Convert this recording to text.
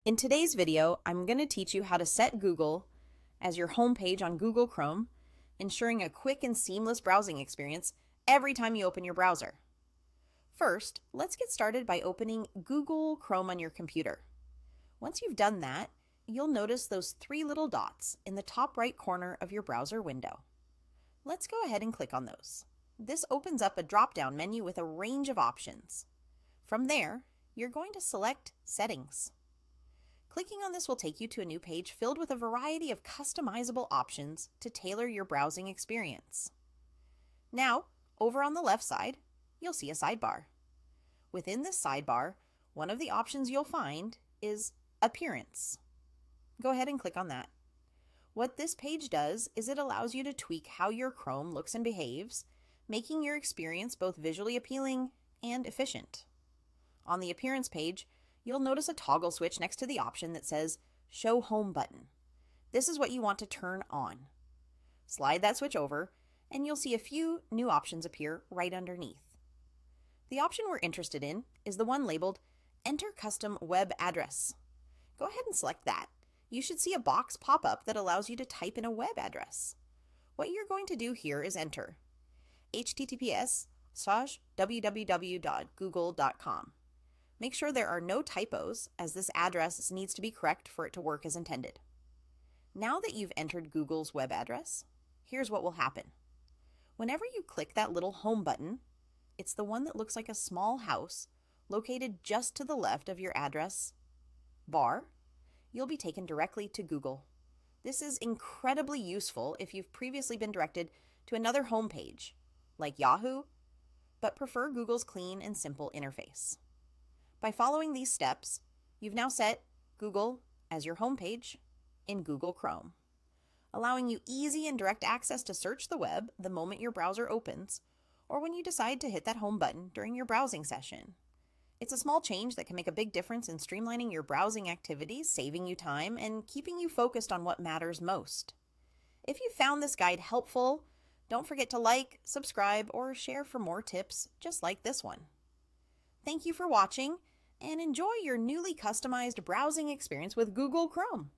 In today's video, I'm going to teach you how to set Google as your home page on Google Chrome, ensuring a quick and seamless browsing experience every time you open your browser. First, let's get started by opening Google Chrome on your computer. Once you've done that, you'll notice those three little dots in the top right corner of your browser window. Let's go ahead and click on those. This opens up a drop-down menu with a range of options. From there, you're going to select Settings. Clicking on this will take you to a new page filled with a variety of customizable options to tailor your browsing experience. Now, over on the left side, you'll see a sidebar. Within this sidebar, one of the options you'll find is Appearance. Go ahead and click on that. What this page does is it allows you to tweak how your Chrome looks and behaves, making your experience both visually appealing and efficient. On the Appearance page, you'll notice a toggle switch next to the option that says Show Home button. This is what you want to turn on. Slide that switch over, and you'll see a few new options appear right underneath. The option we're interested in is the one labeled Enter Custom Web Address. Go ahead and select that. You should see a box pop up that allows you to type in a web address. What you're going to do here is enter https://www.google.com. Make sure there are no typos, as this address needs to be correct for it to work as intended. Now that you've entered Google's web address, here's what will happen. Whenever you click that little home button, it's the one that looks like a small house located just to the left of your address bar, you'll be taken directly to Google. This is incredibly useful if you've previously been directed to another home page, like Yahoo, but prefer Google's clean and simple interface. By following these steps, you've now set Google as your homepage in Google Chrome, allowing you easy and direct access to search the web the moment your browser opens, or when you decide to hit that home button during your browsing session. It's a small change that can make a big difference in streamlining your browsing activities, saving you time, and keeping you focused on what matters most. If you found this guide helpful, don't forget to like, subscribe, or share for more tips just like this one. Thank you for watching, and enjoy your newly customized browsing experience with Google Chrome.